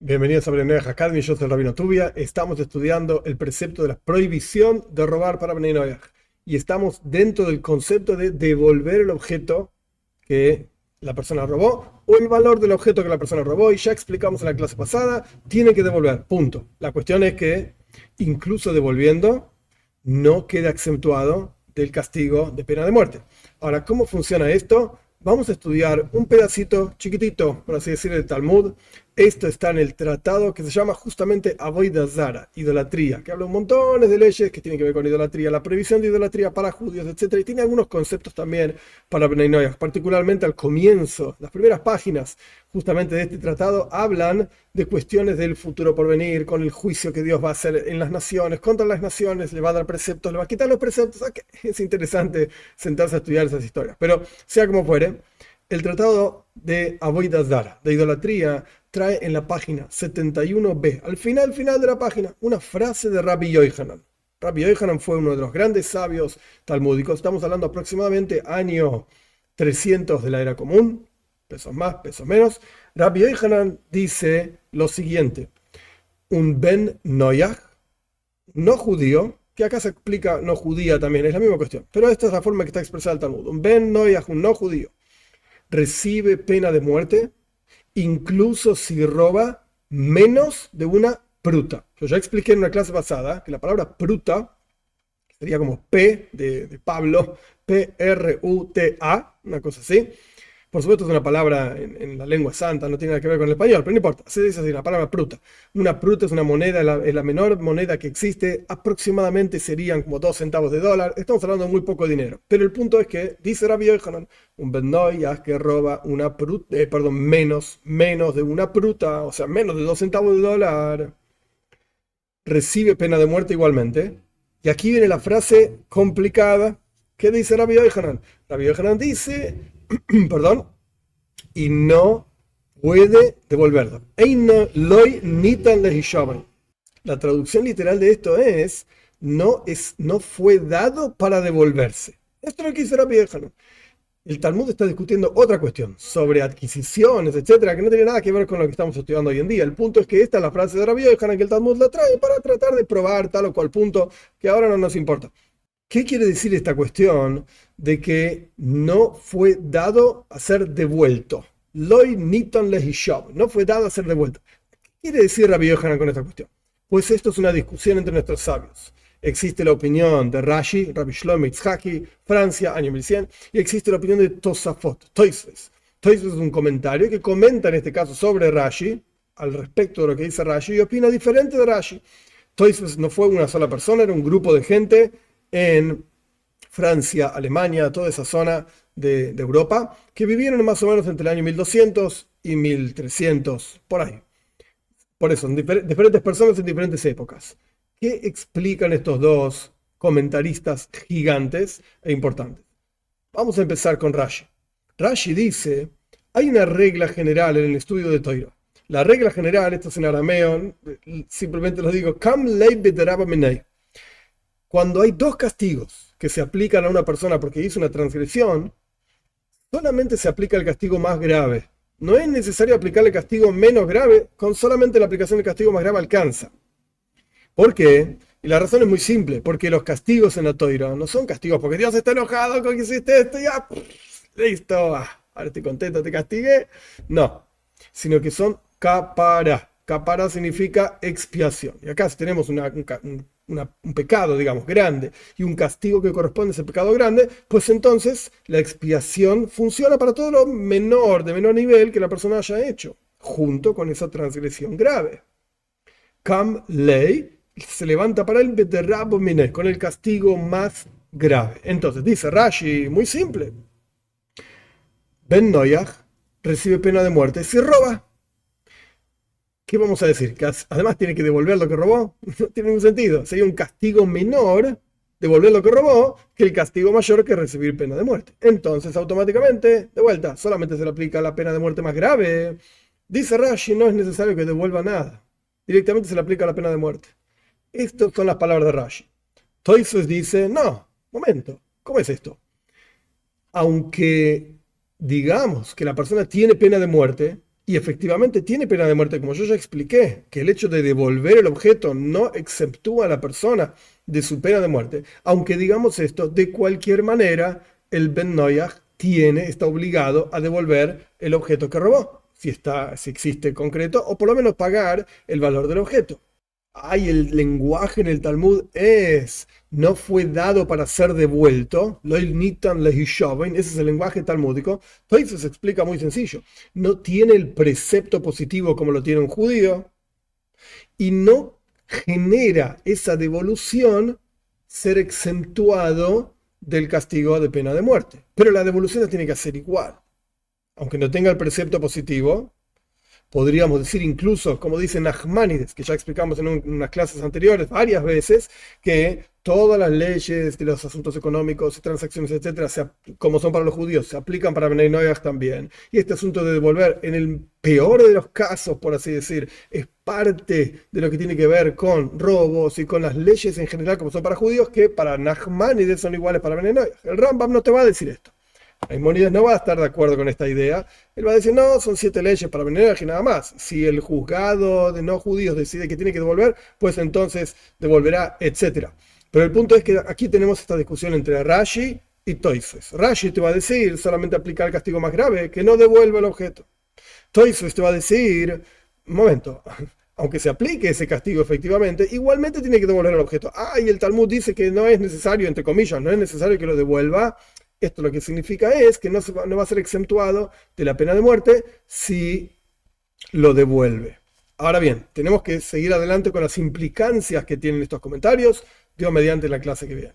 Bienvenidos a Bnei Academy, yo soy el Rabino Tubia. Estamos estudiando el precepto de la prohibición de robar para Bnei Noach. Y estamos dentro del concepto de devolver el objeto que la persona robó o el valor del objeto que la persona robó. Y ya explicamos en la clase pasada, tiene que devolver, punto. La cuestión es que incluso devolviendo no queda exentuado del castigo de pena de muerte. Ahora, ¿cómo funciona esto? Vamos a estudiar un pedacito chiquitito, por así decir, del Talmud. Esto está en el tratado que se llama justamente Avodah Zara, idolatría, que habla un montón de leyes que tienen que ver con idolatría, la prohibición de idolatría para judíos, etcétera. Y tiene algunos conceptos también para Bnei Noach, particularmente al comienzo, las primeras páginas justamente de este tratado hablan de cuestiones del futuro por venir, con el juicio que Dios va a hacer en las naciones, contra las naciones, le va a dar preceptos, le va a quitar los preceptos. Es interesante sentarse a estudiar esas historias. Pero sea como fuere, el tratado de Avodah Zara, de idolatría, trae en la página 71b, al final de la página, una frase de Rabbi Yohanan. Rabbi Yohanan fue uno de los grandes sabios talmúdicos. Estamos hablando aproximadamente año 300 de la era común, pesos más, pesos menos. Rabbi Yohanan dice lo siguiente: un ben Noach, no judío, que acá se explica no judía también, es la misma cuestión, pero esta es la forma que está expresada el Talmud. Un ben Noach, un no judío, recibe pena de muerte incluso si roba menos de una pruta. Yo ya expliqué en una clase pasada que la palabra pruta sería como P de Pablo, P-R-U-T-A, una cosa así. Por supuesto es una palabra en la lengua santa, no tiene nada que ver con el español, pero no importa, se dice así, la palabra pruta. Una pruta es una moneda, es la menor moneda que existe, aproximadamente serían como 2 centavos de dólar. Estamos hablando de muy poco dinero. Pero el punto es que, dice Rabbi Yohanan, un ben Noach que roba una pruta, menos de una pruta, o sea, menos de 2 centavos de dólar, recibe pena de muerte igualmente. Y aquí viene la frase complicada. ¿Qué dice Rabbi Yohanan? Rabbi Yohanan dice, perdón, y no puede devolverlo. La traducción literal de esto no fue dado para devolverse. Esto es lo que dice Rabbi Yohanan. El Talmud está discutiendo otra cuestión sobre adquisiciones, etcétera, que no tiene nada que ver con lo que estamos estudiando hoy en día. El punto es que esta es la frase de Rabbi Yohanan que el Talmud la trae para tratar de probar tal o cual punto que ahora no nos importa. ¿Qué quiere decir esta cuestión de que no fue dado a ser devuelto? Loi niton lehishab, no fue dado a ser devuelto. ¿Qué quiere decir Rabbi Yohanan con esta cuestión? Pues esto es una discusión entre nuestros sabios. Existe la opinión de Rashi, Rabbi Shlomo Yitzhaki, Francia, año 1100, y existe la opinión de Tosafot, Toisves. Toisves es un comentario que comenta en este caso sobre Rashi, al respecto de lo que dice Rashi, y opina diferente de Rashi. Toisves no fue una sola persona, era un grupo de gente en Francia, Alemania, toda esa zona de Europa, que vivieron más o menos entre el año 1200 y 1300, por ahí. Por eso, diferentes personas en diferentes épocas. ¿Qué explican estos dos comentaristas gigantes e importantes? Vamos a empezar con Rashi. Rashi dice, hay una regla general en el estudio de Torah. La regla general, esto es en arameo, simplemente lo digo, Kam lei b'derabba minei. Cuando hay dos castigos que se aplican a una persona porque hizo una transgresión, solamente se aplica el castigo más grave. No es necesario aplicar el castigo menos grave, con solamente la aplicación del castigo más grave alcanza. ¿Por qué? Y la razón es muy simple, porque los castigos en la Torah no son castigos porque Dios está enojado con que hiciste esto, ya, listo, ahora estoy contento, te castigué. No, sino que son kapara. Kapara significa expiación. Y acá si tenemos un pecado, digamos, grande y un castigo que corresponde a ese pecado grande, pues entonces la expiación funciona para todo lo menor, de menor nivel que la persona haya hecho, junto con esa transgresión grave. Kam lei se levanta para el beterrabo minei, con el castigo más grave. Entonces dice Rashi, muy simple, Ben Noach recibe pena de muerte si roba. ¿Qué vamos a decir? ¿Que además tiene que devolver lo que robó? No tiene ningún sentido. Sería un castigo menor devolver lo que robó que el castigo mayor que recibir pena de muerte. Entonces, automáticamente, de vuelta, solamente se le aplica la pena de muerte más grave. Dice Rashi, no es necesario que devuelva nada. Directamente se le aplica la pena de muerte. Estas son las palabras de Rashi. Toisos dice, no, momento, ¿cómo es esto? Aunque digamos que la persona tiene pena de muerte, Y efectivamente tiene pena de muerte, como yo ya expliqué, que el hecho de devolver el objeto no exceptúa a la persona de su pena de muerte. Aunque digamos esto, de cualquier manera, el Ben Noyaj está obligado a devolver el objeto que robó, si existe concreto, o por lo menos pagar el valor del objeto. Ay, el lenguaje en el Talmud no fue dado para ser devuelto. Loil nitan lehishoven, ese es el lenguaje talmúdico. Entonces se explica muy sencillo. No tiene el precepto positivo como lo tiene un judío y no genera esa devolución ser exentuado del castigo de pena de muerte. Pero la devolución la tiene que hacer igual. Aunque no tenga el precepto positivo, podríamos decir incluso, como dice Nachmanides, que ya explicamos en unas clases anteriores varias veces, que todas las leyes de los asuntos económicos y transacciones, etcétera, como son para los judíos, se aplican para Bnei Noach también. Y este asunto de devolver, en el peor de los casos, por así decir, es parte de lo que tiene que ver con robos y con las leyes en general, como son para judíos, que para Nachmanides son iguales para Bnei Noach. El Rambam no te va a decir esto. Maimónides no va a estar de acuerdo con esta idea. Él va a decir, no, son 7 leyes para venir y nada más. Si el juzgado de no judíos decide que tiene que devolver, pues entonces devolverá, etcétera. Pero el punto es que aquí tenemos esta discusión entre Rashi y Toisves. Rashi te va a decir, solamente aplicar el castigo más grave, que no devuelva el objeto. Toisves te va a decir, un momento, aunque se aplique ese castigo efectivamente, igualmente tiene que devolver el objeto. Y el Talmud dice que no es necesario, entre comillas, no es necesario que lo devuelva. Esto lo que significa es que no va a ser exentuado de la pena de muerte si lo devuelve. Ahora bien, tenemos que seguir adelante con las implicancias que tienen estos comentarios, Dios mediante la clase que viene.